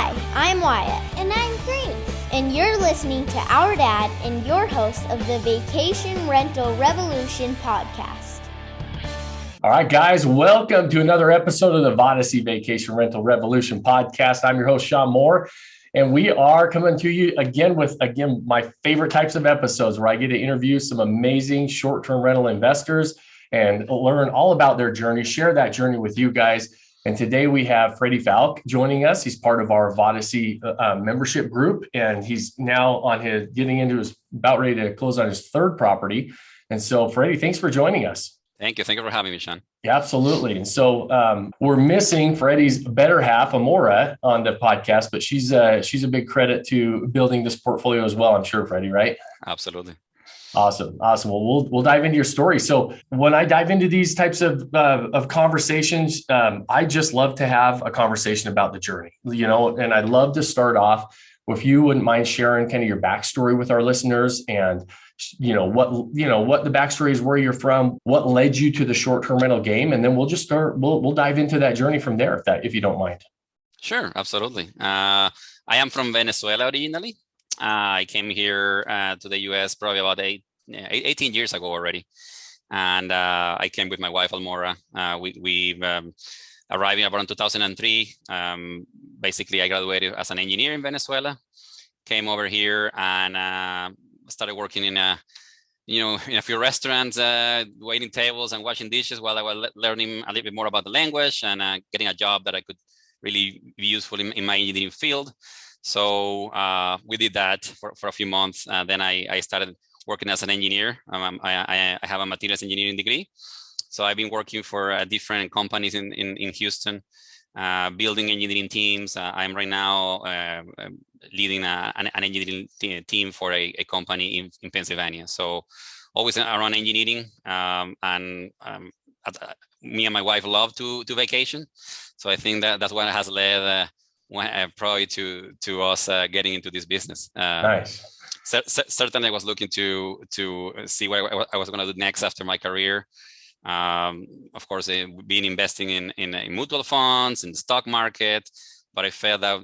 Hi, I'm Wyatt. And I'm Grace. And you're listening to Our Dad and your host of the Vacation Rental Revolution podcast. All right, guys, welcome to another episode of the Vodacy Vacation Rental Revolution podcast. I'm your host, Sean Moore, and we are coming to you again with, my favorite types of episodes where I get to interview some amazing short-term rental investors and learn all about their journey, share that journey with you guys. And today we have Freddy Falck joining us. He's part of our Vodacy membership group, and he's now about ready to close on his third property. And so, Freddy, thanks for joining us. Thank you. Thank you for having me, Sean. Yeah, absolutely. And so we're missing Freddy's better half, Amora, on the podcast, but she's a big credit to building this portfolio as well, I'm sure, Freddy, right? Absolutely. Awesome. Well, we'll dive into your story. So when I dive into these types of conversations, I just love to have a conversation about the journey, and I'd love to start off if you wouldn't mind sharing kind of your backstory with our listeners and, what the backstory is, where you're from, what led you to the short-term rental game. And then we'll dive into that journey from there, if you don't mind. Sure. Absolutely. I am from Venezuela originally. I came here to the U.S. probably about 18 years ago already. And I came with my wife, Almora. We arrived in around 2003. Basically, I graduated as an engineer in Venezuela, came over here and started working in a few restaurants, waiting tables and washing dishes while I was learning a little bit more about the language and getting a job that I could really be useful in my engineering field. So we did that for a few months. Then I started working as an engineer. I have a materials engineering degree. So I've been working for different companies in Houston, building engineering teams. I'm right now leading an engineering team for a company in Pennsylvania. So always around engineering. Me and my wife love to vacation. So I think that's what has led probably to us getting into this business. Nice. Certainly, I was looking to see what I was going to do next after my career. Of course, been investing in mutual funds, in the stock market, but I felt that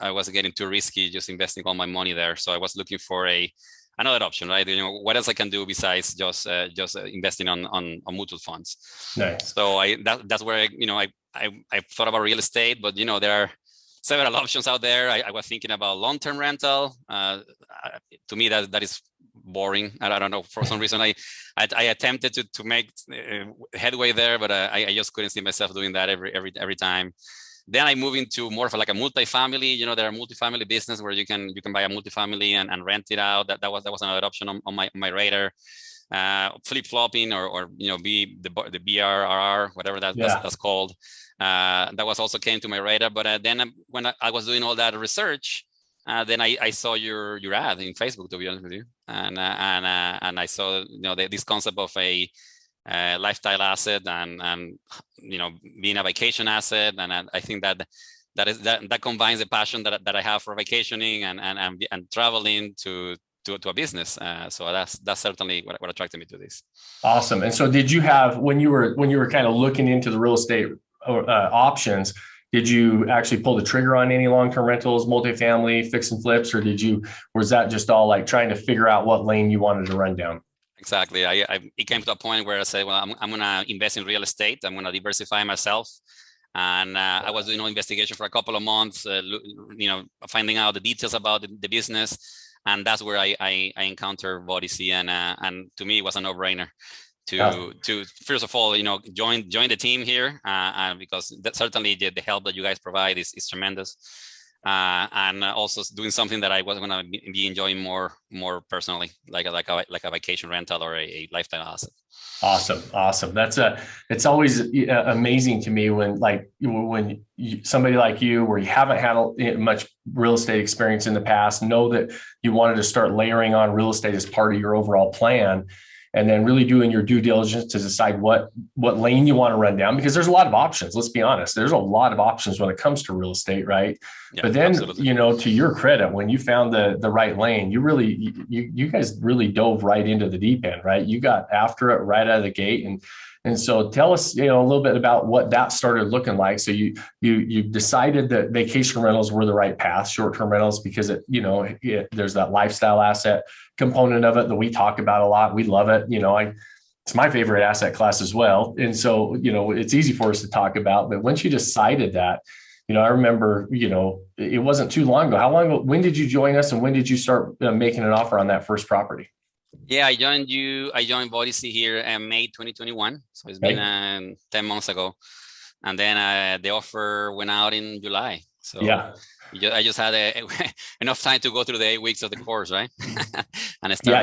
I was getting too risky just investing all my money there. So I was looking for another option, right? What else I can do besides just investing on mutual funds. Nice. So that's where I thought about real estate, but there are several options out there. I was thinking about long-term rental. To me, that is boring. I don't know, for some reason I attempted to make headway there, but I just couldn't see myself doing that every time. Then I moved into more of like a multifamily. There are multifamily business where you can buy a multifamily and rent it out. That was another option on my radar. Flip-flopping or be the BRRR, whatever that's called. That was also came to my radar. But then when I was doing all that research, then I saw your ad in Facebook, to be honest with you, and I saw this concept of a lifestyle asset and being a vacation asset, and I think that combines the passion that I have for vacationing and traveling to a business. So that's certainly what attracted me to this. Awesome. And so did you have, when you were kind of looking into the real estate options, did you actually pull the trigger on any long-term rentals, multifamily, fix and flips, or was that just all like trying to figure out what lane you wanted to run down? Exactly. It came to a point where I said, well, I'm going to invest in real estate. I'm going to diversify myself. And I was doing investigation for a couple of months, finding out the details about the business. And that's where I encountered Vodacy, and to me it was a no-brainer to first of all join the team here, because certainly the help that you guys provide is tremendous, and also doing something that I was going to be enjoying more personally, like a vacation rental or a lifestyle asset. Awesome. It's always amazing to me when somebody like you, where you haven't had much real estate experience in the past, know that you wanted to start layering on real estate as part of your overall plan, and then really doing your due diligence to decide what lane you want to run down, because there's a lot of options. Let's be honest. There's a lot of options when it comes to real estate, right? Yeah, but then, absolutely. To your credit, when you found the right lane, you guys really dove right into the deep end, right? You got after it right out of the gate. And And so tell us, a little bit about what that started looking like. So you decided that vacation rentals were the right path, short-term rentals, because there's that lifestyle asset component of it that we talk about a lot. We love it. It's my favorite asset class as well. And so, it's easy for us to talk about, but once you decided that, I remember, it wasn't too long ago. When did you join us, and when did you start making an offer on that first property? Yeah, I joined Boise here in May 2021. So it's been 10 months ago. And then the offer went out in July. So yeah, I just had enough time to go through the 8 weeks of the course, right? And I start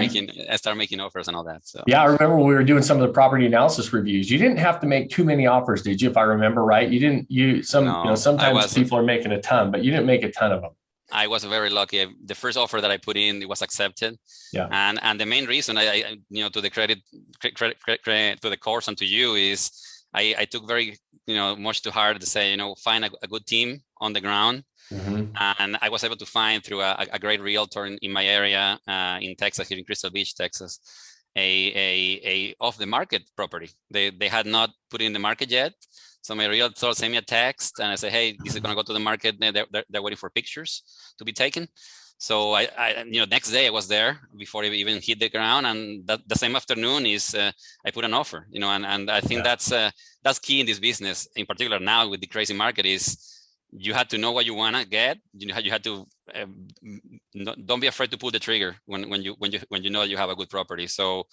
making offers and all that. So yeah, I remember when we were doing some of the property analysis reviews. You didn't have to make too many offers, did you? If I remember right, you didn't. Sometimes people are making a ton, but you didn't make a ton of them. I was very lucky. The first offer that I put in, it was accepted. Yeah. And the main reason I to the credit to the course and to you is I took very, much to heart to say, find a good team on the ground. Mm-hmm. And I was able to find through a great realtor in my area in Texas, here in Crystal Beach, Texas, a off the market property. They had not put it in the market yet. So my realtor sent me a text and I said, hey, this is going to go to the market. They're waiting for pictures to be taken. So I next day I was there before it even hit the ground. And the same afternoon is I put an offer, and I think that's key in this business. In particular now with the crazy market is you had to know what you want to get. You had to don't be afraid to pull the trigger when you know you have a good property. So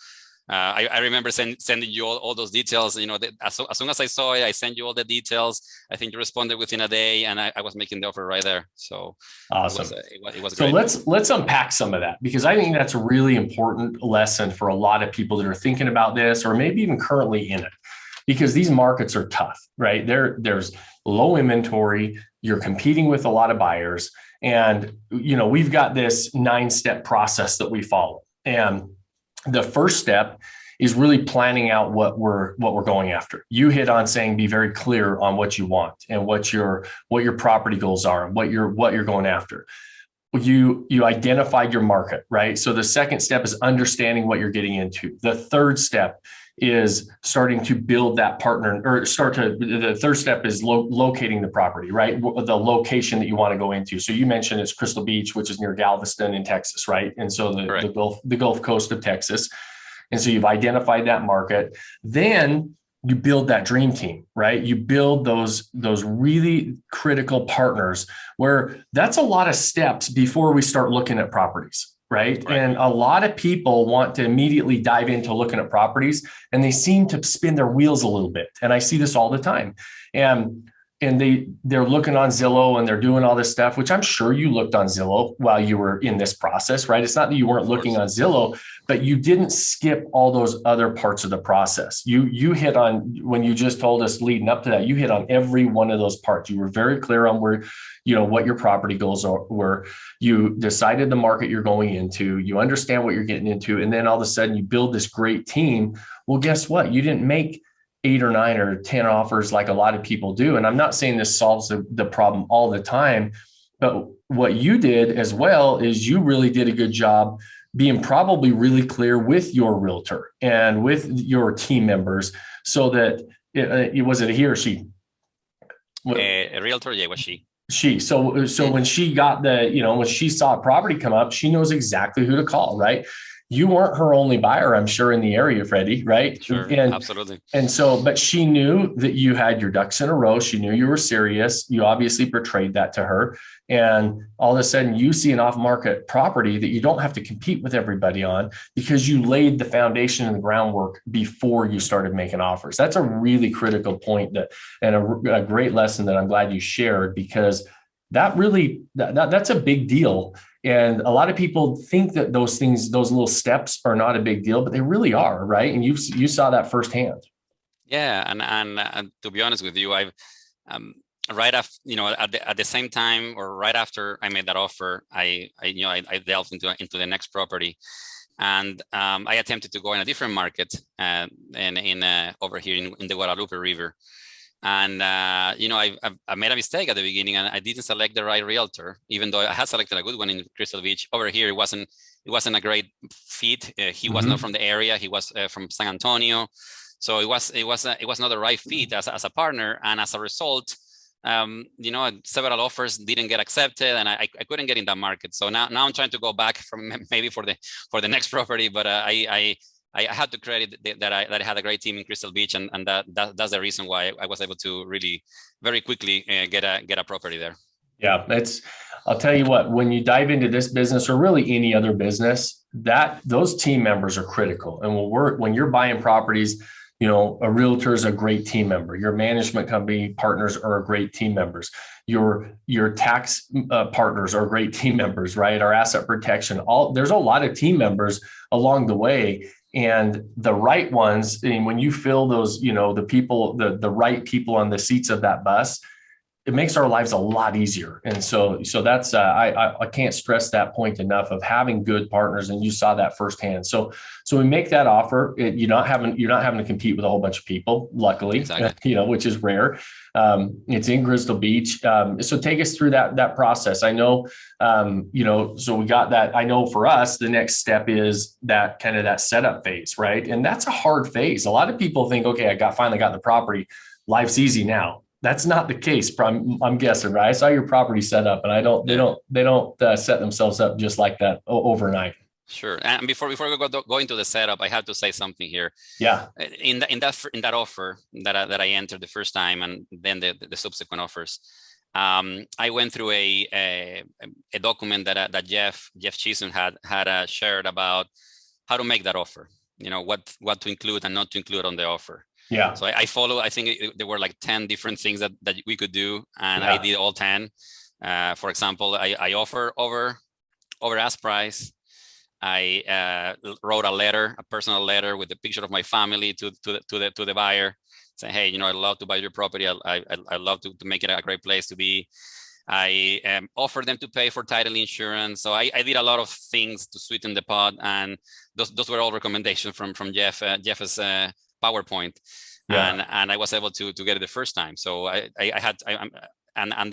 I remember sending you all those details. As soon as I saw it, I sent you all the details. I think you responded within a day, and I was making the offer right there. So awesome. It was so great. let's unpack some of that, because I think that's a really important lesson for a lot of people that are thinking about this, or maybe even currently in it, because these markets are tough, right? There's low inventory. You're competing with a lot of buyers, and we've got this 9-step process that we follow, and the first step is really planning out what we're going after. You hit on saying be very clear on what you want and what your property goals are and what you're going after. You identified your market, right? So the second step is understanding what you're getting into. The third step is starting to build that partner, the third step is locating the property, right? The location that you want to go into. So you mentioned it's Crystal Beach, which is near Galveston in Texas, right? And so the Gulf Coast of Texas. And so you've identified that market. Then you build that dream team, right? You build those really critical partners, where that's a lot of steps before we start looking at properties. Right. And a lot of people want to immediately dive into looking at properties, and they seem to spin their wheels a little bit. And I see this all the time. And they're looking on Zillow and they're doing all this stuff, which I'm sure you looked on Zillow while you were in this process, right? It's not that you weren't looking on Zillow, but you didn't skip all those other parts of the process. You hit on, when you just told us leading up to that, you hit on every one of those parts. You were very clear on where, what your property goals were. You decided the market you're going into, you understand what you're getting into, and then all of a sudden you build this great team. Well, guess what? You didn't make 8 or 9 or 10 offers like a lot of people do. And I'm not saying this solves the problem all the time, but what you did as well is you really did a good job being probably really clear with your realtor and with your team members, so that was it a he or she? A realtor, yeah, was she. So when she got when she saw a property come up, she knows exactly who to call, right? You weren't her only buyer, I'm sure, in the area, Freddie, right? Sure, absolutely. And so, but she knew that you had your ducks in a row. She knew you were serious. You obviously portrayed that to her. And all of a sudden you see an off-market property that you don't have to compete with everybody on, because you laid the foundation and the groundwork before you started making offers. That's a really critical point and a great lesson that I'm glad you shared, because that's a big deal. And a lot of people think that those little steps are not a big deal, but they really are, right? And you saw that firsthand. Yeah, and to be honest with you, I've right after, at the same time, or right after I made that offer, I delved into the next property, and I attempted to go in a different market, and over here in the Guadalupe River. And, I made a mistake at the beginning, and I didn't select the right realtor, even though I had selected a good one in Crystal Beach. Over here, it wasn't a great fit. He was not from the area. He was from San Antonio. So it was not the right fit as a partner, and as a result, several offers didn't get accepted, and I couldn't get in that market. So now I'm trying to go back from maybe for the next property, but I had to credit that I had a great team in Crystal Beach, and that's the reason why I was able to really very quickly get a property there. Yeah, I'll tell you what, when you dive into this business or really any other business, those team members are critical. And when you're buying properties, a realtor is a great team member. Your management company partners are great team members. Your tax partners are great team members, right? Our asset protection, there's a lot of team members along the way. And the right ones, and when you fill those, the people, the right people on the seats of that bus, it makes our lives a lot easier. And so that's, I can't stress that point enough of having good partners. And you saw that firsthand. So we make that offer. You're not having to compete with a whole bunch of people, luckily, exactly. Which is rare. It's in Crystal Beach. So take us through that process. I know, so we got that. I know for us, the next step is that kind of that setup phase, right? And that's a hard phase. A lot of people think, okay, finally got the property. Life's easy now. That's not the case. I'm guessing, right? I saw your property set up, and they don't set themselves up just like that overnight. Sure. And before we go into the setup, I have to say something here. Yeah. In that offer that I entered the first time, and then the subsequent offers, I went through a document that Jeff Chisholm had shared about how to make that offer. What to include and not to include on the offer. Yeah. So I follow. I think there were like 10 different things that we could do, and I did all 10. For example, I offer over ask price. I wrote a personal letter with a picture of my family to the buyer, saying, hey, I'd love to buy your property. I'd love to make it a great place to be. I offered them to pay for title insurance. So I did a lot of things to sweeten the pot, and those were all recommendations from Jeff's PowerPoint, and I was able to get it the first time. So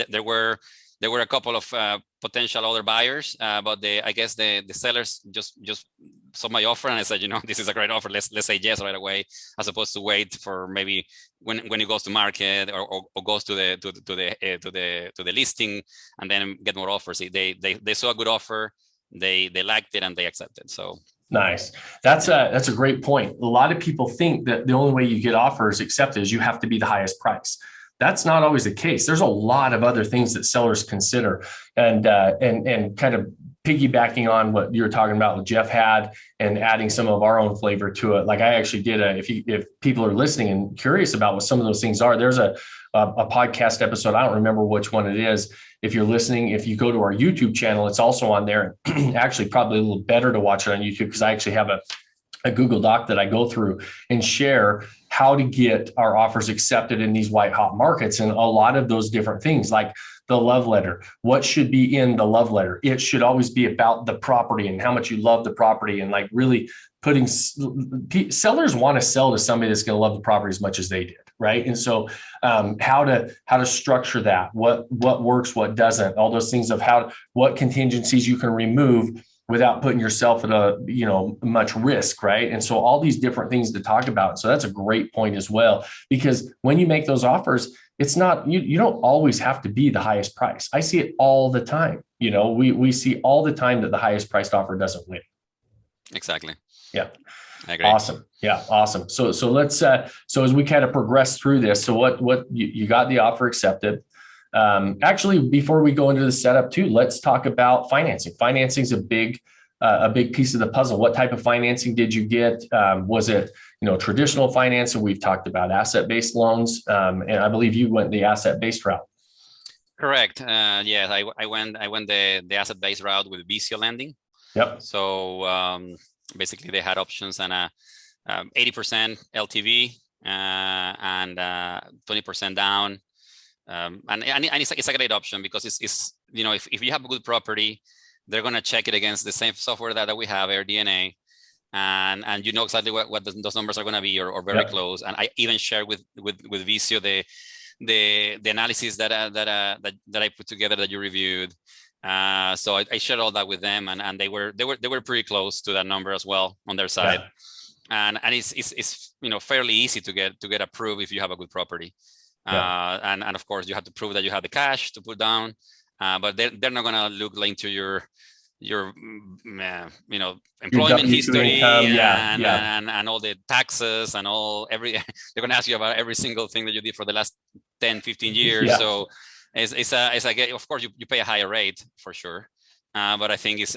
there were a couple of potential other buyers, but I guess the sellers just saw my offer, and I said, this is a great offer. Let's say yes right away, as opposed to wait for maybe when it goes to market or goes to the listing and then get more offers. They saw a good offer, they liked it, and they accepted. So. Nice. That's a great point. A lot of people think that the only way you get offers accepted is you have to be the highest price. That's not always the case. There's a lot of other things that sellers consider, and kind of piggybacking on what you were talking about with Jeff had, and adding some of our own flavor to it. Like I actually did if people are listening and curious about what some of those things are, there's a podcast episode. I don't remember which one it is. If you're listening, if you go to our YouTube channel, it's also on there. Actually, probably a little better to watch it on YouTube, because I actually have a Google Doc that I go through and share how to get our offers accepted in these white hot markets. And a lot of those different things, like the love letter, what should be in the love letter? It should always be about the property and how much you love the property, and like really putting sellers want to sell to somebody that's going to love the property as much as they did. Right. And so how to structure that, what works, what doesn't, all those things of what contingencies you can remove without putting yourself at much risk. Right. And so all these different things to talk about. So that's a great point as well, because when you make those offers, it's not, you don't always have to be the highest price. I see it all the time. We see all the time that the highest priced offer doesn't win. Exactly. Yeah. I agree. Awesome. Yeah. Awesome. So let's, so as we kind of progress through this, so what you got the offer accepted. Actually, before we go into the setup too, let's talk about financing. Financing is a big piece of the puzzle. What type of financing did you get? Was it, traditional financing? We've talked about asset-based loans. And I believe you went the asset-based route. Correct. Yes, I went the asset-based route with VC lending. Yep. So basically, they had options and 80% LTV and 20% down. And it's a great option, because it's if you have a good property, they're going to check it against the same software that we have, AirDNA, and exactly what those numbers are going to be, or very close. And I even shared with Visio the analysis that I put together that you reviewed. So I shared all that with them, and they were pretty close to that number as well on their side. and it's fairly easy to get approved if you have a good property. And of course you have to prove that you have the cash to put down, but they're not going to look into your employment history and all the taxes and they're going to ask you about every single thing that you did for the last 10-15 years. So of course you pay a higher rate for sure. But I think it's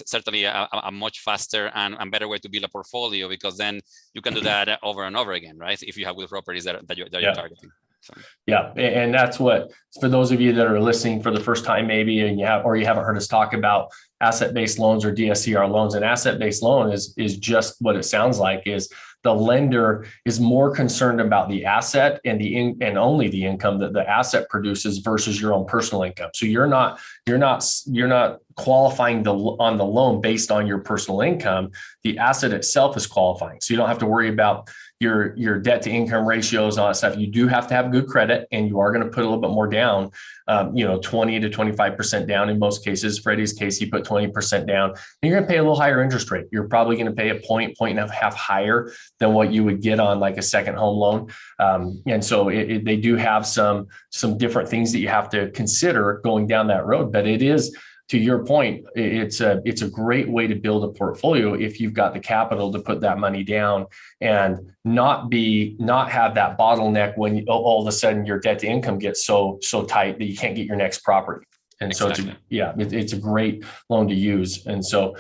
certainly a much faster and better way to build a portfolio, because then you can do that over and over again, right? If you have good properties that you're targeting. So. Yeah, and that's what, for those of you that are listening for the first time, maybe, and you haven't heard us talk about asset-based loans or DSCR loans. An asset-based loan is just what it sounds like. Is the lender is more concerned about the asset and and only the income that the asset produces versus your own personal income. So you're not qualifying on the loan based on your personal income. The asset itself is qualifying, so you don't have to worry about your debt to income ratios, all that stuff. You do have to have good credit, and you are going to put a little bit more down, 20 to 25% down in most cases. Freddie's case, he put 20% down, and you're going to pay a little higher interest rate. You're probably going to pay a point and a half higher than what you would get on like a second home loan. And so they do have some different things that you have to consider going down that road. But it is, to your point, it's a great way to build a portfolio if you've got the capital to put that money down and not have that bottleneck when all of a sudden your debt to income gets so tight that you can't get your next property. And exactly. So it's a great loan to use. And so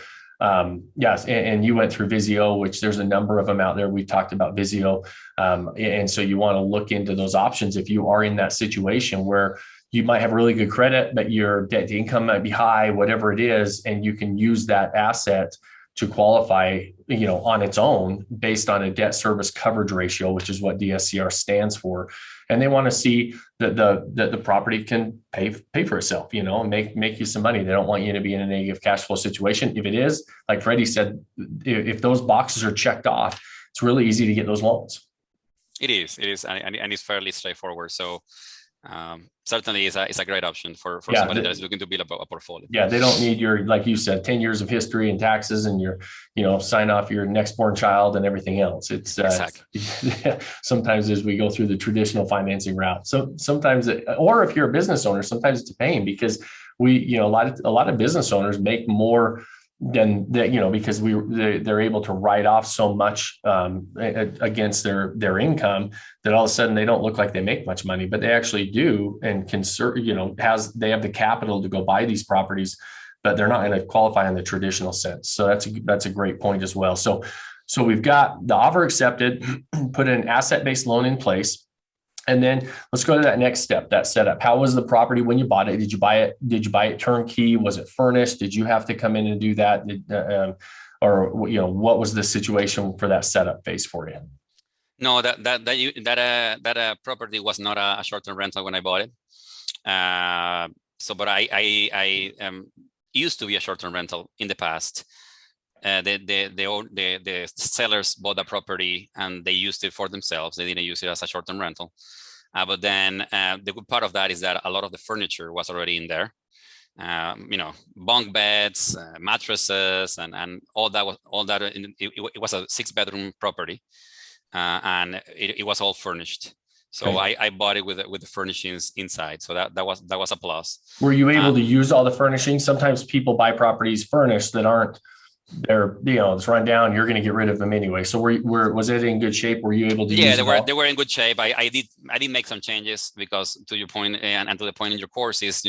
yes, and you went through Visio, which there's a number of them out there. We talked about Visio, and so you want to look into those options if you are in that situation where you might have really good credit, but your debt to income might be high, whatever it is, and you can use that asset to qualify, on its own based on a debt service coverage ratio, which is what DSCR stands for. And they want to see that the property can pay for itself, and make you some money. They don't want you to be in a negative cash flow situation. If it is, like Freddie said, if those boxes are checked off, it's really easy to get those loans. It is, and it's fairly straightforward. So certainly it's a great option for somebody that is looking to build a portfolio. Yeah, they don't need your, like you said, 10 years of history and taxes and your, sign off your next born child and everything else. It's sometimes as we go through the traditional financing route. So sometimes, or if you're a business owner, sometimes it's a pain because a lot of business owners make more than that, because they're able to write off so much against their income that all of a sudden they don't look like they make much money, but they actually do, and can they have the capital to go buy these properties, but they're not going to qualify in the traditional sense. So that's a great point as well. So we've got the offer accepted, put an asset-based loan in place. And then let's go to that next step, that setup. How was the property when you bought it? Did you buy it turnkey? Was it furnished? Did you have to come in and do that? What was the situation for that setup phase for you? No, that property was not a short-term rental when I bought it. But I used to be a short-term rental in the past. The sellers bought the property and they used it for themselves. They didn't use it as a short-term rental. But then the good part of that is that a lot of the furniture was already in there. Bunk beds, mattresses, and all that. It was a 6-bedroom property, and it was all furnished. So okay. I bought it with the furnishings inside. So that was a plus. Were you able to use all the furnishings? Sometimes people buy properties furnished that aren't. It's run down. You're going to get rid of them anyway. So was it in good shape? Were you able to? Yeah, they were in good shape. I did make some changes because, to your point, and to the point in your course is,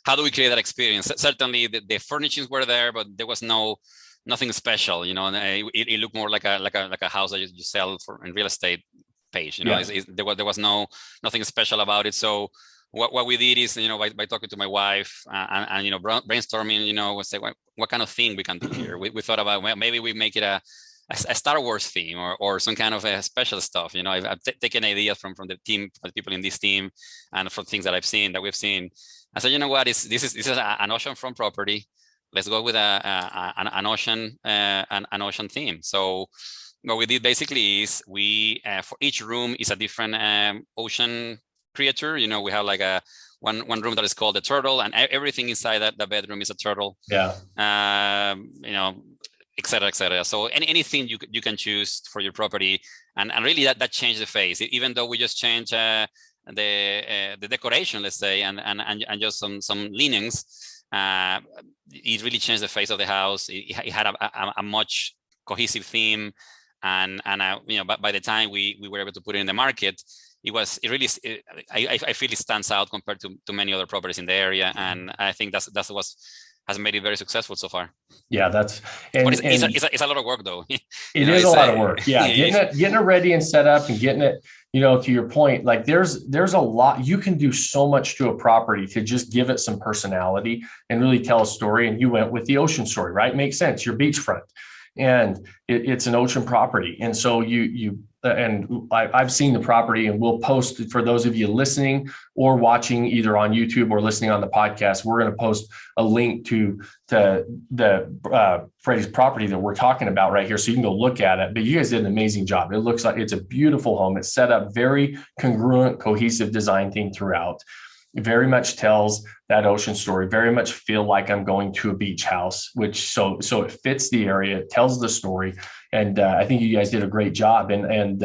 how do we create that experience? Certainly the furnishings were there, but there was nothing special. It looked more like a house that you sell for in real estate page. There was nothing special about it. So what we did is, by talking to my wife and brainstorming, we say what kind of thing we can do here. We thought about, well, maybe we make it a Star Wars theme or some kind of a special stuff. I've taken ideas from the team, from the people in this team, and from things that we've seen. I said, this is an oceanfront property. Let's go with an ocean theme. So what we did basically is we for each room is a different ocean creature. We have like one room that is called the turtle, and everything inside that the bedroom is a turtle. Yeah. et cetera, et cetera. So anything you can choose for your property, and really that changed the face. Even though we just changed the decoration, let's say, and just some linens, it really changed the face of the house. It had a much cohesive theme, and by the time we were able to put it in the market, I feel it stands out compared to many other properties in the area, and I think that's what has made it very successful so far. Yeah, but it's a lot of work though. It is a lot of work. Yeah, getting it ready and set up and getting it, to your point, like there's a lot you can do so much to a property to just give it some personality and really tell a story. And you went with the ocean story, right? Makes sense. Your beachfront, and it's an ocean property, and so I've seen the property, and we'll post for those of you listening or watching either on YouTube or listening on the podcast. We're going to post a link to the Freddy's property that we're talking about right here, so you can go look at it. But you guys did an amazing job. It looks like it's a beautiful home. It's set up very congruent, cohesive design theme throughout. It very much tells that ocean story. Very much feel like I'm going to a beach house, which so it fits the area, it tells the story. And I think you guys did a great job. And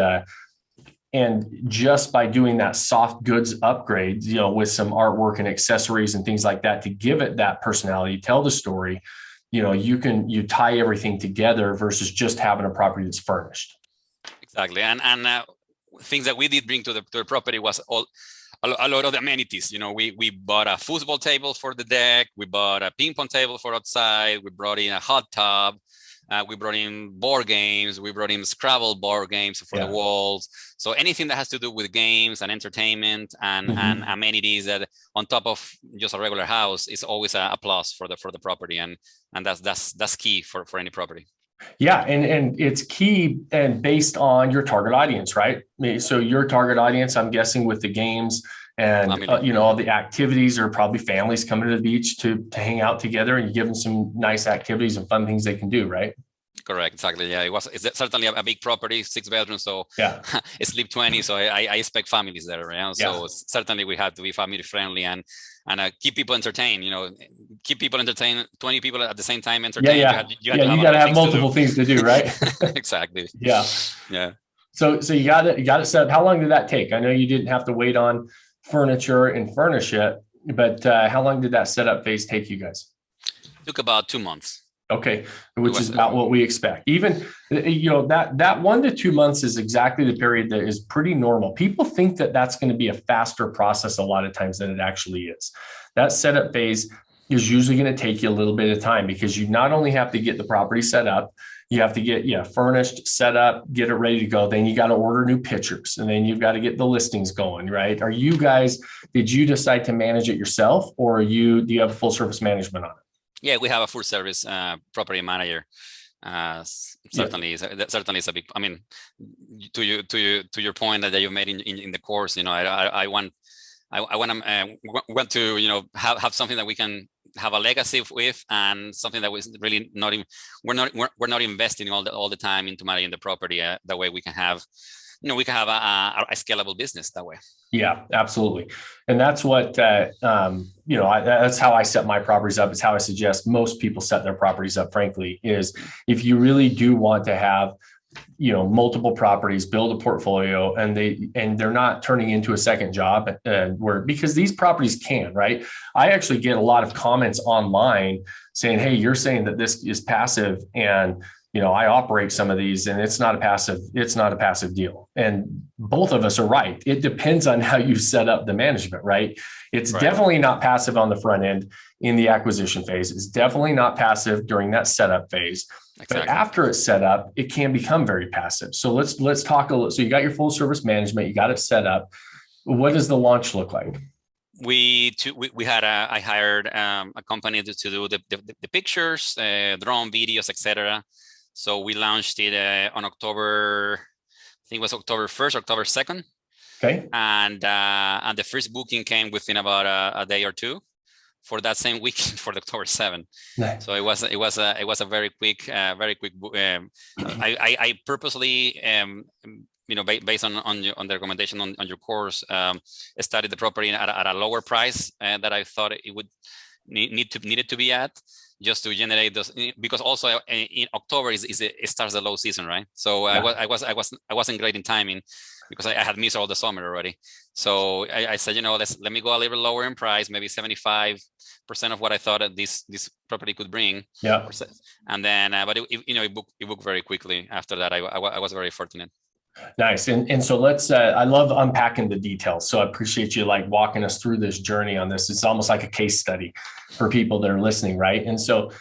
just by doing that soft goods upgrade, with some artwork and accessories and things like that to give it that personality, tell the story, you tie everything together versus just having a property that's furnished. Exactly. And things that we did bring to the property was a lot of the amenities. We bought a football table for the deck. We bought a ping pong table for outside. We brought in a hot tub. We brought in board games. We brought in Scrabble board games for the walls. So anything that has to do with games and entertainment and amenities that on top of just a regular house is always a plus for the property. And that's key for any property. Yeah. And it's key and based on your target audience, right? So your target audience, I'm guessing with the games and, all the activities are probably families coming to the beach to hang out together, and you give them some nice activities and fun things they can do, right? Correct. Exactly. Yeah. It's certainly a big property, 6 bedrooms. So it's sleep 20. So I expect families there. Right? So certainly we have to be family friendly and keep people entertained, keep people entertained, 20 people at the same time entertained. You got to have multiple things to do, right? Exactly. Yeah. So you got it set up. How long did that take? I know you didn't have to wait on furniture and furnish it, but how long did that setup phase take you guys? It took about 2 months. Okay, which is about what we expect. Even, that 1 to 2 months is exactly the period that is pretty normal. People think that that's going to be a faster process a lot of times than it actually is. That setup phase is usually going to take you a little bit of time because you not only have to get the property set up, you have to get furnished, set up, get it ready to go. Then you got to order new pictures, and then you've got to get the listings going, right? Did you decide to manage it yourself, or do you have full service management on it? Yeah, we have a full service property manager. Certainly is a big. I mean, to your point that you've made in the course, I want to have something that we can have a legacy with, and something that was really we're not investing all the time into managing the property. That way we can have a scalable business that way. Yeah, absolutely. And that's what, that's how I set my properties up. It's how I suggest most people set their properties up, frankly, is if you really do want to have, multiple properties, build a portfolio, and they're not turning into a second job because these properties can, right? I actually get a lot of comments online saying, hey, you're saying that this is passive, and I operate some of these, and it's not a passive deal. And both of us are right. It depends on how you set up the management, right? It's definitely not passive on the front end in the acquisition phase. It's definitely not passive during that setup phase. Exactly. But after it's set up, it can become very passive. So let's talk a little. So you got your full service management, you got it set up. What does the launch look like? I hired a company to do the pictures, drone videos, etc. So we launched it on October, I think it was October 1st, October 2nd. Okay. And the first booking came within about a day or two for that same week for the October 7th. Nice. So it was a very quick. I purposely, based on the recommendation on your course, started the property at a lower price that I thought it needed to be at, just to generate those, because also in October it starts the low season, right? So I wasn't great in timing, because I had missed all the summer already. So I said, let me go a little lower in price, maybe 75% of what I thought that this property could bring. Yeah. And then, but it booked very quickly after that. I was very fortunate. Nice. And so let's, I love unpacking the details. So I appreciate you like walking us through this journey on this. It's almost like a case study for people that are listening. Right. And so,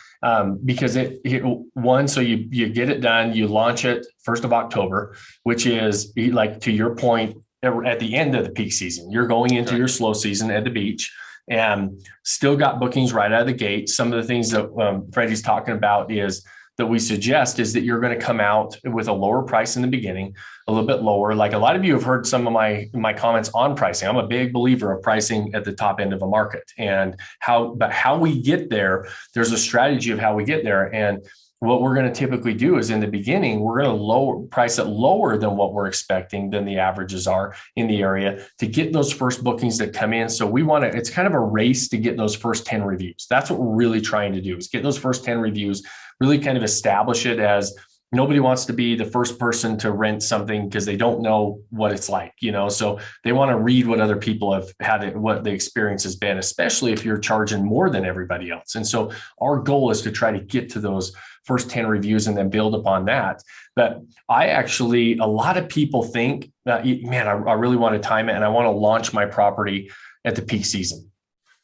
because so you get it done, you launch it 1st of October, which is like, to your point, at the end of the peak season, you're going into your slow season at the beach, and still got bookings right out of the gate. Some of the things that Freddie's talking about is that we suggest is that you're going to come out with a lower price in the beginning, a little bit lower. Like a lot of you have heard some of my comments on pricing. I'm a big believer of pricing at the top end of a market, and how we get there. There's a strategy of how we get there. And what we're going to typically do is in the beginning, we're going to price it lower than what we're expecting, than the averages are in the area, to get those first bookings that come in. So it's kind of a race to get those first 10 reviews. That's what we're really trying to do, is get those first 10 reviews, really kind of establish it, as nobody wants to be the first person to rent something because they don't know what it's like, so they want to read what other people have had, what the experience has been, especially if you're charging more than everybody else. And so our goal is to try to get to those first 10 reviews and then build upon that. But a lot of people think that, man, I really want to time it and I want to launch my property at the peak season,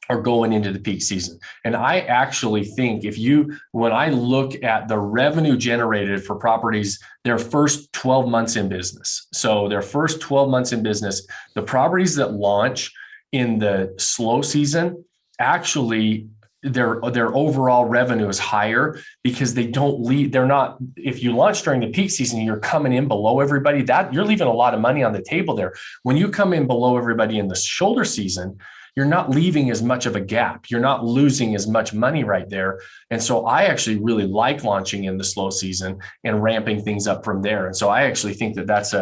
or going into the peak season. And I actually think when I look at the revenue generated for properties, their first 12 months in business. So their first 12 months in business, the properties that launch in the slow season, actually their overall revenue is higher, because if you launch during the peak season, you're coming in below everybody, that you're leaving a lot of money on the table there. When you come in below everybody in the shoulder season, you're not leaving as much of a gap. You're not losing as much money right there. And so I actually really like launching in the slow season and ramping things up from there. And so I actually think that that's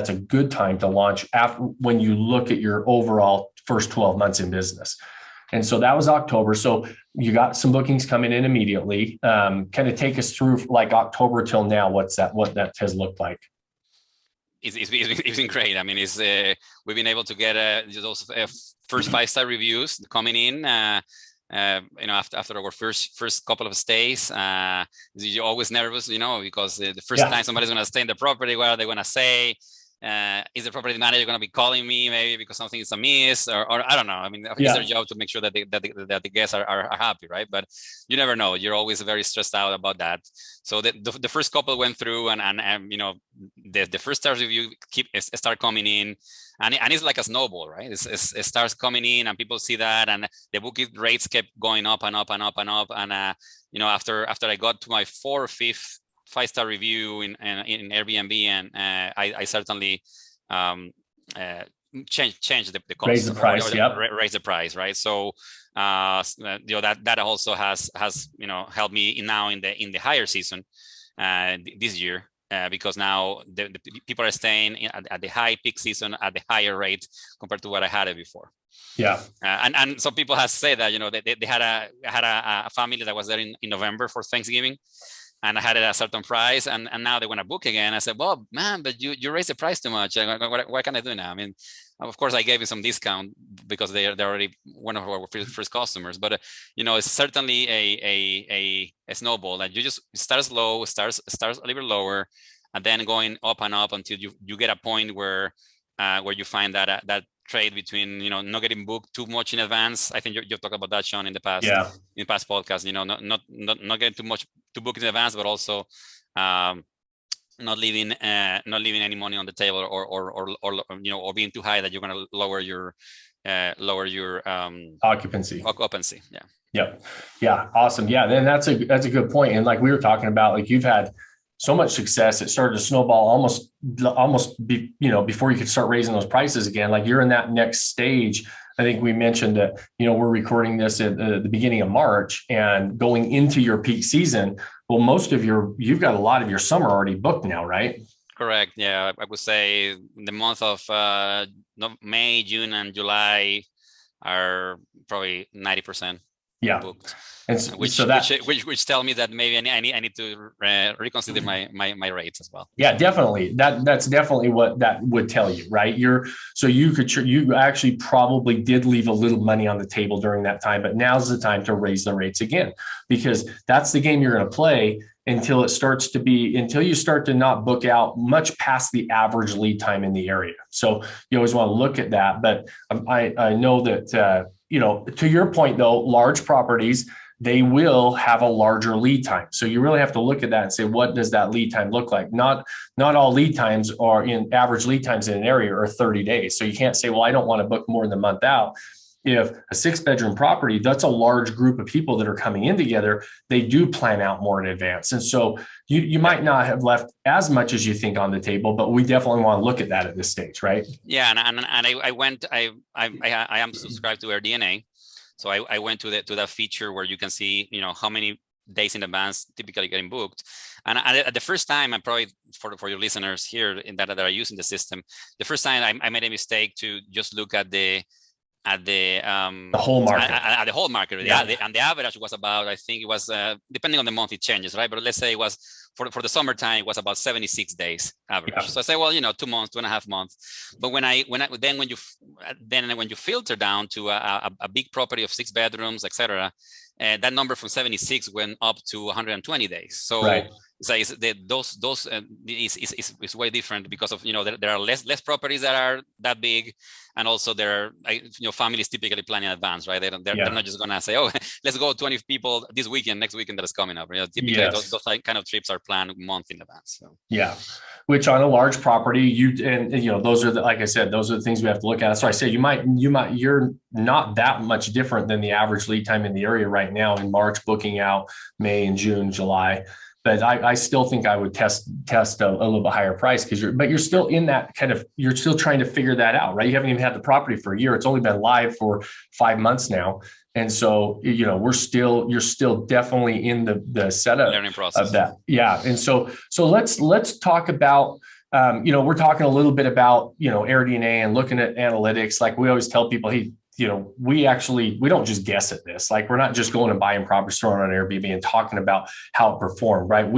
a good time to launch when you look at your overall first 12 months in business. And so that was October. So you got some bookings coming in immediately. Kind of take us through like October till now, what that has looked like. It's been great. I mean, we've been able to get those first 5-star reviews coming in. After our first couple of stays, you're always nervous, because the first time somebody's going to stay in the property, what are they going to say? Is the property manager going to be calling me maybe because something is amiss, or I don't know. I mean, it's their job to make sure that the guests are happy, right? But you never know. You're always very stressed out about that. So the first couple went through, and the first star review start coming in, and it's like a snowball, right? It starts coming in, and people see that, and the booking rates kept going up and up and up and up. And after I got to my 4th or 5th 5-star review in Airbnb, and I certainly change the cost, raise the price, raise the price, right? So that also has helped me now in the higher season this year, because now the people are staying at the high peak season at the higher rate compared to what I had it before. Yeah. And some people have said that they had a family that was there in November for Thanksgiving, and I had it at a certain price, and now they want to book again. I said, well, man, but you raised the price too much. What can I do now? I mean, of course, I gave you some discount because they're already one of our first customers. But it's certainly a snowball that you just start slow, starts a little bit lower, and then going up and up until you get a point where you find that trade between not getting booked too much in advance. I think you've talked about that, Sean, in the past. Yeah. In past podcasts, not getting too much to book in advance, but also not leaving any money on the table, or being too high that you're going to lower your occupancy. Yeah. Awesome. Yeah. Then that's a good point. And like we were talking about, like you've had so much success, it started to snowball almost before you could start raising those prices again. Like you're in that next stage. I think we mentioned that, we're recording this at the beginning of March, and going into your peak season. Well, you've got a lot of your summer already booked now, right? Correct. Yeah. I would say the month of May, June, and July are probably 90%. Yeah. booked. And which tell me that maybe I need to reconsider my rates as well. Yeah, definitely. That's definitely what that would tell you, right? You actually probably did leave a little money on the table during that time, but now's the time to raise the rates again, because that's the game you're going to play until you start to not book out much past the average lead time in the area. So you always want to look at that. But I know that, to your point though, large properties, they will have a larger lead time. So you really have to look at that and say, what does that lead time look like? Not all lead times average lead times in an area are 30 days. So you can't say, well, I don't want to book more than a month out. If a 6-bedroom property, that's a large group of people that are coming in together, they do plan out more in advance. And so you might not have left as much as you think on the table, but we definitely want to look at that at this stage, right? Yeah. I am subscribed to AirDNA. So I went to that feature where you can see, how many days in advance typically getting booked. And at the first time, I'm probably for your listeners here that are using the system, the first time I made a mistake to just look at the whole market. At the whole market. Yeah. And the average was about, I think it was, depending on the month, it changes, right? But let's say it was for the summertime, it was about 76 days average. Yeah. So I say, well, 2 months, 2.5 months. But when you filter down to a big property of 6 bedrooms, etc., that number from 76 went up to 120 days. So right. Is way different because of there are less properties that are that big, and also there are families typically planning in advance, right? They're not just gonna say, oh, let's go 20 people this weekend, next weekend that is coming up. Typically those kind of trips are planned a month in advance. So. Yeah, which on a large property, those are like I said, those are the things we have to look at. So I say you're not that much different than the average lead time in the area right now in March, booking out May and June, July. But I still think I would test a little bit higher price but you're still in that you're still trying to figure that out, right? You haven't even had the property for a year. It's only been live for 5 months now. And so, you're still definitely in the setup learning process of that. Yeah. And so let's talk about, we're talking a little bit about, AirDNA and looking at analytics. Like we always tell people, hey, we don't just guess at this. Like we're not just going and buying properties, throwing on Airbnb and talking about how it performed, right?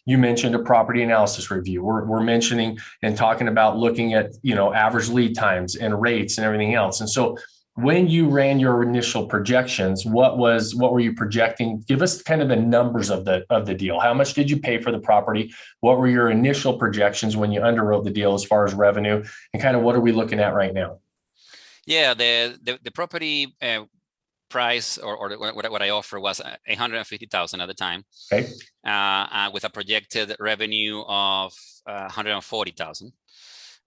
You mentioned a property analysis review. We're mentioning and talking about looking at, average lead times and rates and everything else. And so when you ran your initial projections, what were you projecting? Give us kind of the numbers of the deal. How much did you pay for the property? What were your initial projections when you underwrote the deal as far as revenue, and kind of what are we looking at right now? Yeah, the property price or what I offer was $150,000 at the time. Okay. With a projected revenue of $140,000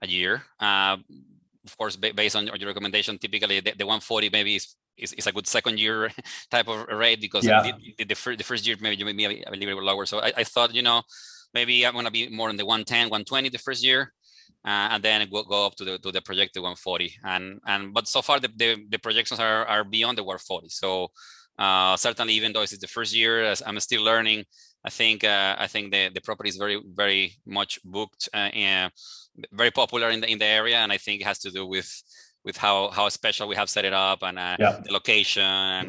a year. Of course, based on your recommendation, typically the 140 maybe is a good second year type of rate, because the first year maybe you may be a little bit lower. So I thought, maybe I'm going to be more in the 110, 120 the first year. And then it will go up to the projected 140, but so far the projections are beyond the 140. So certainly, even though it's the first year, as I'm still learning, I think the property is very, very much booked and very popular in the area, and I think it has to do with how special we have set it up and the location,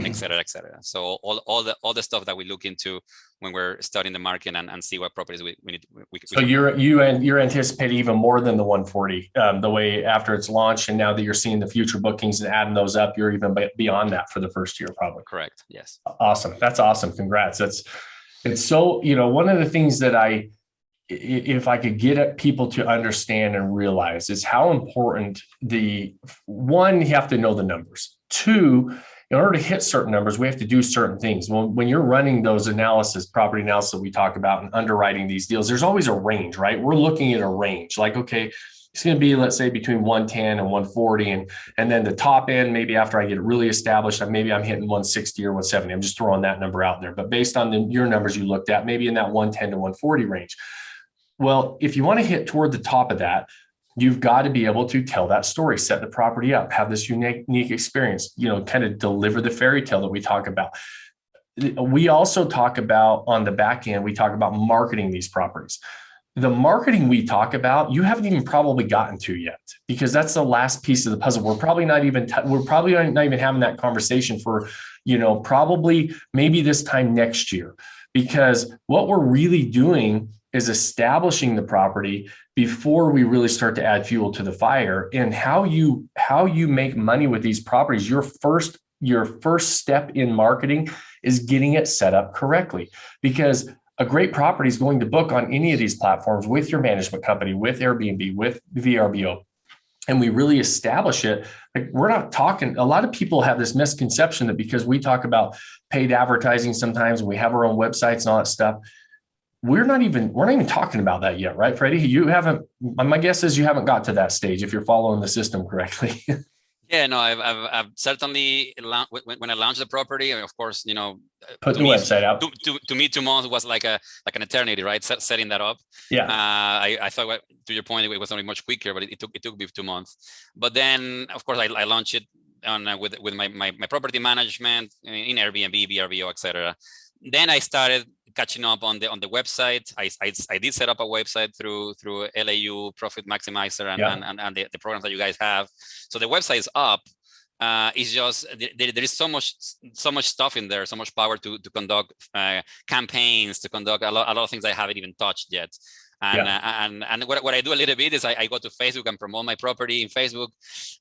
et cetera, et cetera. So all the stuff that we look into when we're studying the market and see what properties we need. So you're anticipating even more than the 140 the way after it's launched, and now that you're seeing the future bookings and adding those up, you're even beyond that for the first year, probably. Correct. Yes. Awesome. That's awesome. Congrats. It's so, one of the things that if I could get at people to understand and realize is how important one, you have to know the numbers. Two, in order to hit certain numbers, we have to do certain things. When you're running those property analysis that we talk about and underwriting these deals, there's always a range, right? We're looking at a range like, okay, it's going to be, let's say, between 110 and 140. And then the top end, maybe after I get it really established, maybe I'm hitting 160 or 170. I'm just throwing that number out there. But based on your numbers you looked at, maybe in that 110 to 140 range. Well, if you want to hit toward the top of that, you've got to be able to tell that story, set the property up, have this unique experience, kind of deliver the fairy tale that we talk about. We also talk about on the back end, we talk about marketing these properties. The marketing we talk about, you haven't even probably gotten to yet, because that's the last piece of the puzzle. We're probably not even having that conversation for, probably maybe this time next year, because what we're really doing is establishing the property before we really start to add fuel to the fire. And how you make money with these properties, your first step in marketing is getting it set up correctly, because a great property is going to book on any of these platforms with your management company, with Airbnb, with VRBO. And we really establish it. Like, we're not talking, a lot of people have this misconception that because we talk about paid advertising sometimes, and we have our own websites and all that stuff, we're not even talking about that yet, right, Freddie? You haven't, my guess is you haven't got to that stage if you're following the system correctly. Yeah, no, I've certainly, when I launched the property, of course, put the website out. To me, 2 months was like an eternity, right? Setting that up. Yeah. I thought, to your point, it was only much quicker, but it took me 2 months. But then, of course, I launched it on with my property management in Airbnb, VRBO, etc. Then I started catching up on the website. I did set up a website through LAU Profit Maximizer and the programs that you guys have. So the website is up. It's just there is so much stuff in there, so much power to conduct campaigns, to conduct a lot of things I haven't even touched yet. And what I do a little bit is I go to Facebook and promote my property in Facebook,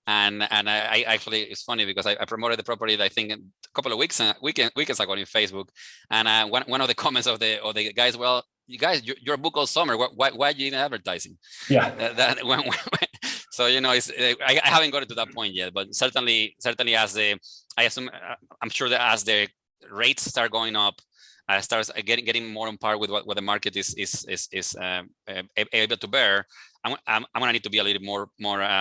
and I actually, it's funny because I promoted the property, I think, a couple of weekends ago in Facebook, and one of the comments of the guys, well, you guys, your book all summer, why are you even advertising? Yeah. So I haven't gotten to that point yet, but certainly as I'm sure that as the rates start going up, starts getting more on par with what the market is able to bear, I'm gonna need to be a little more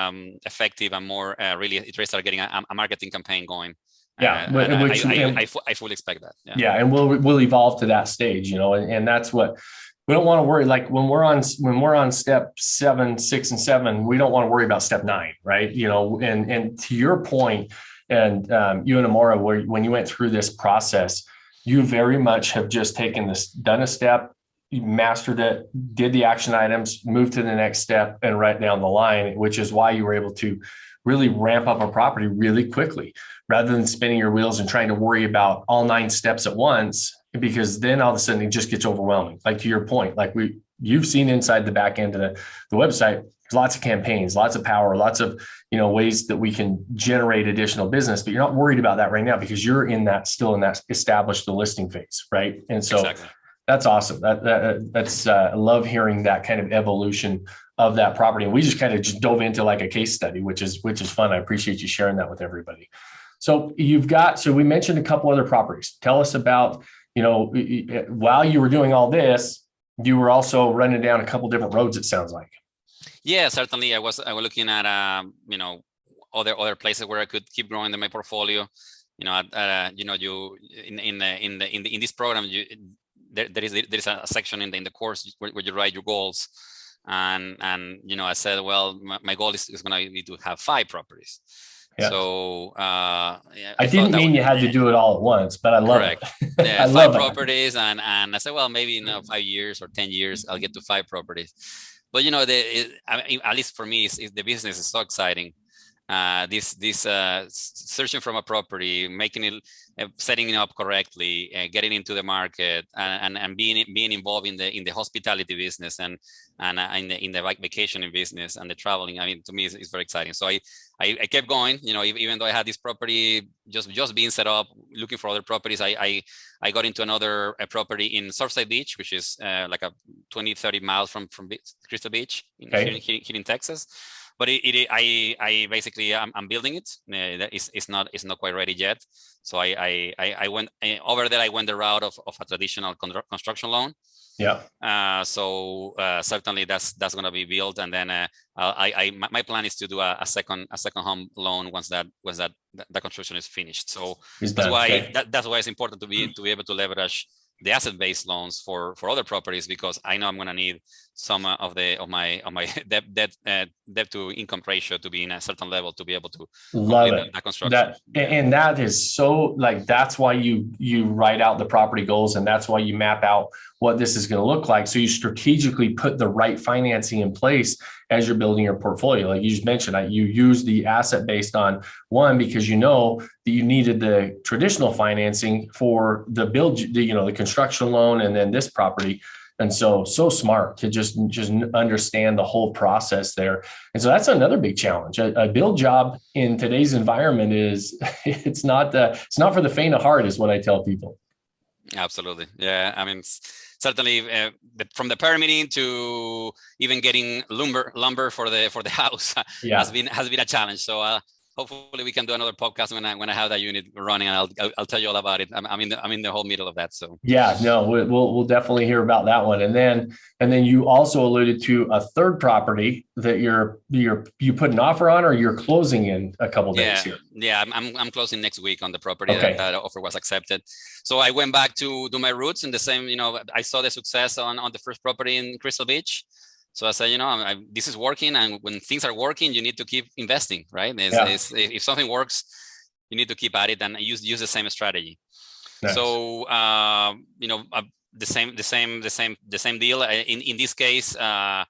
effective and more really start getting a marketing campaign going. Yeah, I fully expect that. Yeah, and we'll evolve to that stage, and that's what we don't want to worry. Like when we're on step 7, 6, and 7, we don't want to worry about step 9, right? And to your point, and you and Amora, when you went through this process, you very much have just taken this, done a step, you mastered it, did the action items, moved to the next step, and right down the line, which is why you were able to really ramp up a property really quickly, rather than spinning your wheels and trying to worry about all 9 steps at once, because then all of a sudden it just gets overwhelming. Like to your point, like you've seen inside the back end of the website, there's lots of campaigns, lots of power, lots of ways that we can generate additional business, but you're not worried about that right now because you're still in that establish the listing phase, right? And so exactly. That's awesome. That's I love hearing that kind of evolution of that property. And we just kind of just dove into like a case study, which is fun. I appreciate you sharing that with everybody. So we mentioned a couple other properties. Tell us about, while you were doing all this, you were also running down a couple different roads, it sounds like. Yeah, certainly. I was looking at other places where I could keep growing in my portfolio. In this program, there is a section in the course where you write your goals, and I said, well, my goal is going to be to have 5 properties. Yeah. So I didn't mean you had to do it all at once, but I love it. Yeah, 5 properties, and I said, well, maybe in 5 years or 10 years, I'll get to 5 properties. But at least for me, the business is so exciting. This searching from a property, making it, setting it up correctly, getting into the market, and being involved in the hospitality business and in the vacationing business and the traveling. I mean, to me, it's very exciting. So I kept going. Even though I had this property just being set up, looking for other properties, I got into another property in Surfside Beach, which is like a 20-30 miles from Crystal Beach here in Texas. But I basically I'm building it. It's not quite ready yet. So I went over there. I went the route of a traditional construction loan. Yeah. So certainly that's going to be built, and then my plan is to do a second home loan once that construction is finished. So that's why it's important to be able to leverage the asset-based loans for other properties, because I know I'm going to need some of my debt to income ratio to be in a certain level to be able to Love complete it. that construction. And that is so, like, that's why you write out the property goals, and that's why you map out what this is going to look like. So you strategically put the right financing in place as you're building your portfolio. Like you just mentioned, you use the asset based on one, because you know that you needed the traditional financing for the build, the construction loan, and then this property. And so smart to just understand the whole process there. And so that's another big challenge. A build job in today's environment it's not for the faint of heart, is what I tell people. Absolutely. Yeah. I mean, certainly from the permitting to even getting lumber for the house has been a challenge. So hopefully we can do another podcast when I have that unit running, and I'll tell you all about it. I'm in the whole middle of that. So yeah, no, we'll definitely hear about that one. And then you also alluded to a third property that you put an offer on, or you're closing in a couple days here. Yeah, I'm closing next week on the property. Okay. That offer was accepted. So I went back to do my roots in the same. I saw the success on the first property in Crystal Beach. So I said, this is working, and when things are working, you need to keep investing, right? If something works, you need to keep at it and use the same strategy. Nice. So the same deal. In this case, I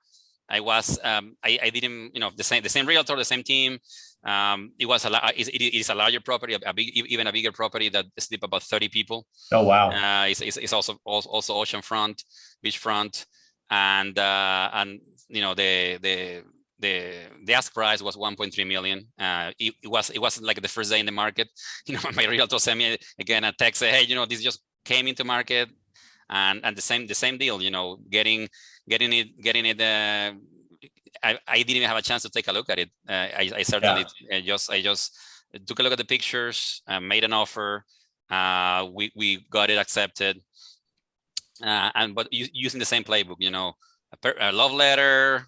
didn't, the same realtor, the same team. It is a larger property, even a bigger property that sleep about 30 people. Oh wow! It's also oceanfront, beachfront. And the ask price was 1.3 million. It was like the first day in the market. My realtor sent me again a text, say, hey, this just came into market, and the same deal. Getting it. I didn't even have a chance to take a look at it. I certainly just took a look at the pictures, made an offer. We got it accepted. But using the same playbook, a love letter,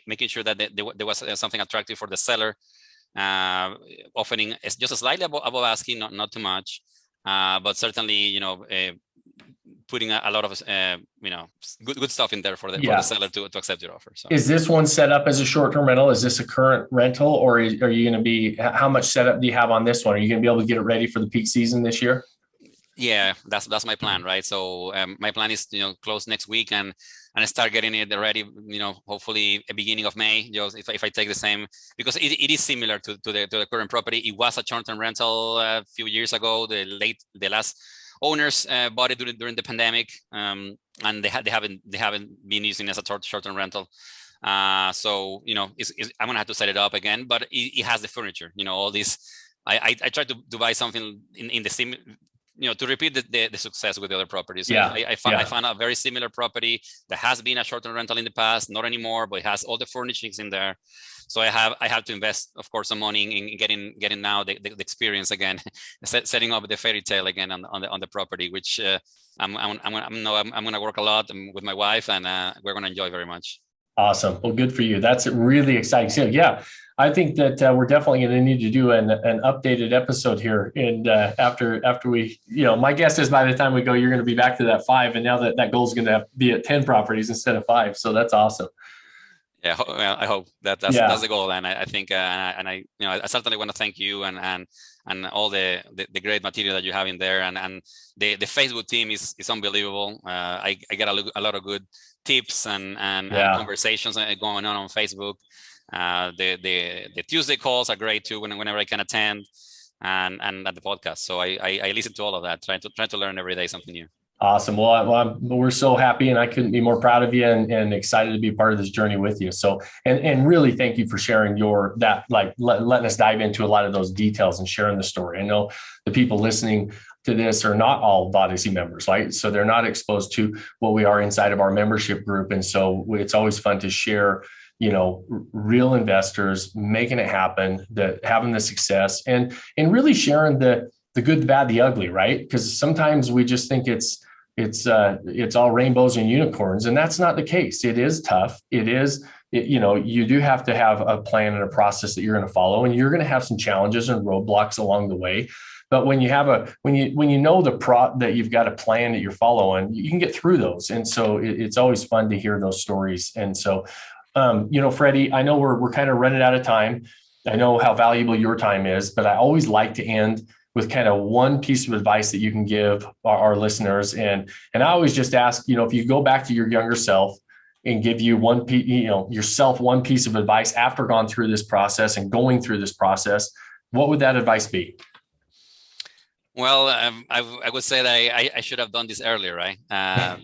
making sure that there was something attractive for the seller, offering just slightly above asking, not too much, but certainly, putting a lot of, good stuff in there for the seller to accept your offer. So. Is this one set up as a short-term rental? Is this a current rental, or are you going to be? How much setup do you have on this one? Are you going to be able to get it ready for the peak season this year? Yeah, that's my plan, right? So my plan is close next week and start getting it ready. Hopefully a beginning of May. Just if I take the same, because it is similar to the current property. It was a short-term rental a few years ago. The last owners bought it during the pandemic, and they haven't been using it as a short-term rental. So I'm gonna have to set it up again, but it has the furniture. All this. I tried to buy something in the same. To repeat the success with the other properties. I found a very similar property that has been a short-term rental in the past, not anymore, but it has all the furnishings in there. So I have to invest, of course, some money in getting now the experience again, setting up the fairy tale again on the property, which I'm gonna work a lot with my wife, and we're gonna enjoy very much. Awesome. Well, good for you. That's really exciting. So yeah, I think that we're definitely going to need to do an updated episode here. And after we, my guess is by the time we go, you're going to be back to that 5. And now that goal is going to be at 10 properties instead of 5. So that's awesome. Yeah, I hope that's the goal. And I think, I certainly want to thank you and all the great material that you have in there. And the Facebook team is unbelievable. I get a lot of good tips and conversations going on Facebook. The Tuesday calls are great too whenever I can attend, and at the podcast. So I listen to all of that, trying to learn every day something new. Awesome. Well, we're so happy, and I couldn't be more proud of you and excited to be part of this journey with you. So, and really thank you for sharing letting us dive into a lot of those details and sharing the story. I know the people listening to this are not all Vodyssey members, right? So they're not exposed to what we are inside of our membership group. And so it's always fun to share, real investors making it happen, that having the success and really sharing the good, the bad, the ugly, right? Because sometimes we just think it's all rainbows and unicorns, and that's not the case. It is tough. You do have to have a plan and a process that you're going to follow, and you're going to have some challenges and roadblocks along the way. But when you have when you know that you've got a plan that you're following, you can get through those. And so it's always fun to hear those stories. And so, Freddie, I know we're kind of running out of time. I know how valuable your time is, but I always like to end with kind of one piece of advice that you can give our listeners. And I always just ask, if you go back to your younger self and give you yourself one piece of advice after going through this process and going through this process, what would that advice be? Well, I would say that I should have done this earlier, right? I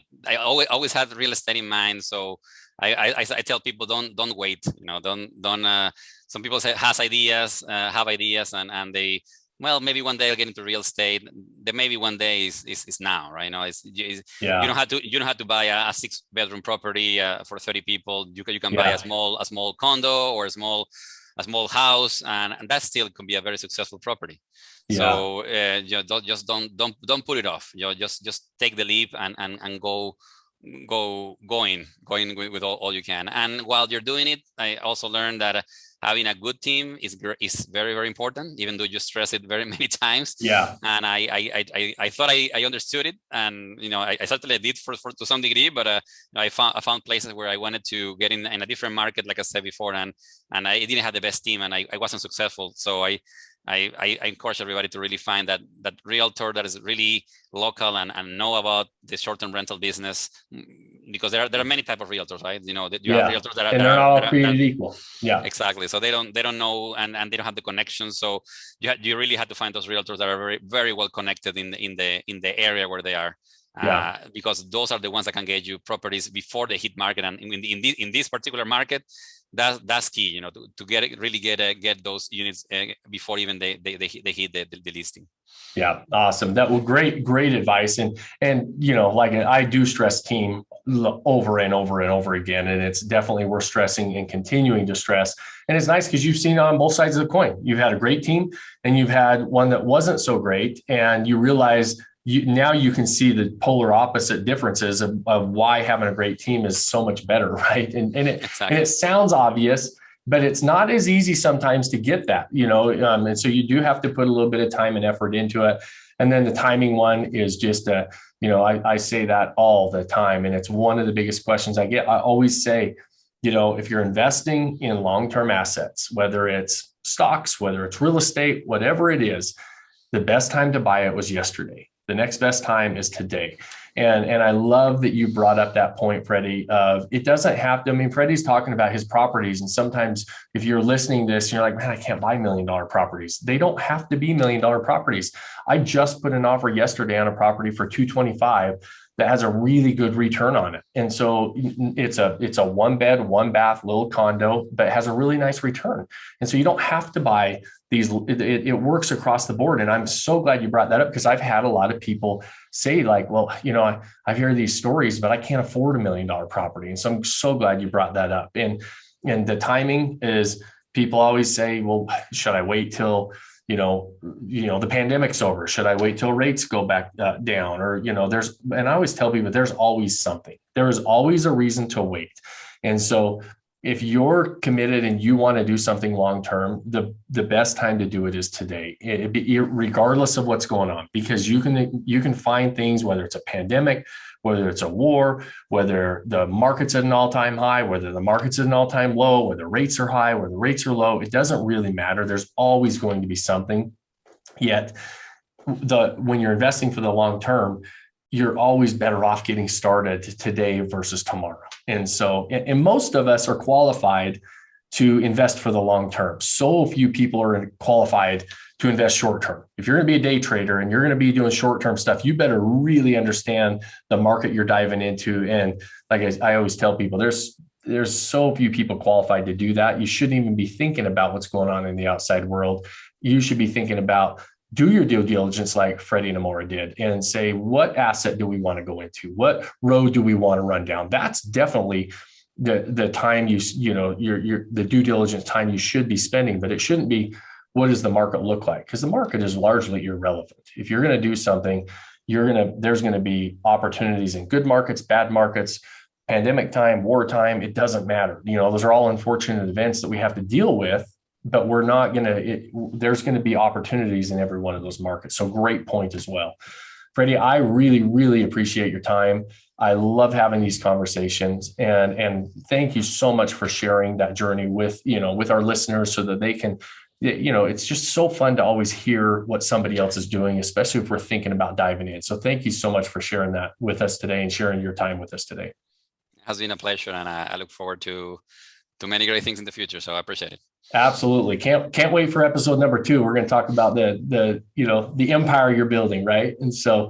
always had real estate in mind. So I tell people, don't wait, don't some people have ideas and they, well, maybe one day I'll get into real estate. The maybe one day is now, right? You don't have to buy a 6-bedroom property for 30 people. You can buy a small condo or a small house, and that still can be a very successful property. Yeah. So don't put it off. Just take the leap and going with all you can. And while you're doing it, I also learned that having a good team is very, very important, even though you stress it very many times. Yeah. And I thought I understood it, and I certainly did to some degree, but I found places where I wanted to get in a different market, like I said before, and I didn't have the best team, and I wasn't successful. So I encourage everybody to really find that realtor that is really local and know about the short-term rental business, because there are many types of realtors, right? You have realtors that are, and they're not all created equal. Yeah, exactly. So they don't know and they don't have the connection. So you really have to find those realtors that are very, very well connected in the area where they are. Because those are the ones that can get you properties before they hit market, and in this particular market, that's key. To get those units before even they hit the listing. Yeah, awesome. That was great advice, and like I do stress team over and over and over again, and it's definitely worth stressing and continuing to stress. And it's nice because you've seen on both sides of the coin. You've had a great team, and you've had one that wasn't so great, and you realize. Now you can see the polar opposite differences of why having a great team is so much better, right? And it sounds obvious, but it's not as easy sometimes to get that, and so you do have to put a little bit of time and effort into it. And then the timing one is just, I say that all the time, and it's one of the biggest questions I get. I always say, if you're investing in long-term assets, whether it's stocks, whether it's real estate, whatever it is, the best time to buy it was yesterday. The next best time is today. And I love that you brought up that point, Freddie, of it doesn't have to, Freddie's talking about his properties. And sometimes if you're listening to this, you're like, man, I can't buy $1 million properties. They don't have to be $1 million properties. I just put an offer yesterday on a property for $225 that has a really good return on it. And so it's a 1-bed, 1-bath little condo, but it has a really nice return. And so you don't have to buy these, it works across the board. And I'm so glad you brought that up, because I've had a lot of people say like, well, I hear these stories, but I can't afford $1 million property. And so I'm so glad you brought that up. And the timing is, people always say, well, should I wait till the pandemic's over? Should I wait till rates go back down? Or, and I always tell people there's always something. There is always a reason to wait. And so if you're committed and you want to do something long-term, the best time to do it is today, regardless of what's going on, because you can find things, whether it's a pandemic, whether it's a war, whether the market's at an all-time high, whether the market's at an all-time low, whether rates are high, whether rates are low, it doesn't really matter. There's always going to be something. Yet when you're investing for the long term, you're always better off getting started today versus tomorrow. And so, and most of us are qualified to invest for the long term. So few people are qualified to invest short term. If you're going to be a day trader and you're going to be doing short term stuff, you better really understand the market you're diving into. And like I always tell people, there's so few people qualified to do that. You shouldn't even be thinking about what's going on in the outside world. You should be thinking about, do your due diligence like Freddy Almoraima did, and say, what asset do we want to go into? What road do we want to run down? That's definitely the time the due diligence time you should be spending, but it shouldn't be, what does the market look like? Because the market is largely irrelevant. If you're going to do something, there's going to be opportunities in good markets, bad markets, pandemic time, wartime, it doesn't matter. Those are all unfortunate events that we have to deal with. but we're not going to, there's going to be opportunities in every one of those markets. So great point as well. Freddy, I really, really appreciate your time. I love having these conversations, and thank you so much for sharing that journey with our listeners so that they can, it's just so fun to always hear what somebody else is doing, especially if we're thinking about diving in. So thank you so much for sharing that with us today and sharing your time with us today. It has been a pleasure, and I look forward to many great things in the future. So I appreciate it. Absolutely. Can't wait for episode number 2. We're going to talk about the empire you're building, right? And so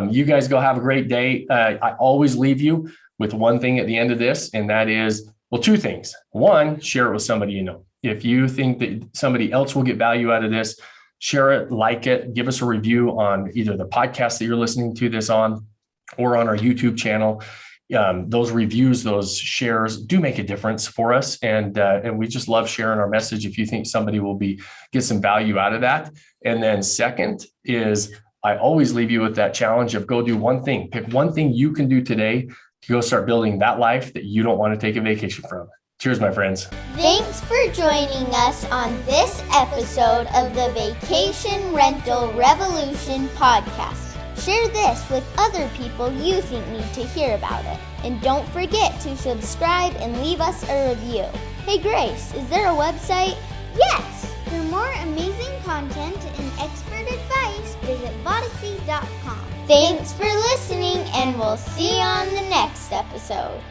you guys go have a great day. I always leave you with one thing at the end of this, and that is, well, 2 things. One, share it with somebody you know. If you think that somebody else will get value out of this, share it, like it, give us a review on either the podcast that you're listening to this on or on our YouTube channel. Those reviews, those shares do make a difference for us. And we just love sharing our message if you think somebody will get some value out of that. And then second is, I always leave you with that challenge of go do one thing. Pick one thing you can do today to go start building that life that you don't want to take a vacation from. Cheers, my friends. Thanks for joining us on this episode of the Vacation Rental Revolution podcast. Share this with other people you think need to hear about it. And don't forget to subscribe and leave us a review. Hey Grace, is there a website? Yes! For more amazing content and expert advice, visit Vodacy.com. Thanks for listening, and we'll see you on the next episode.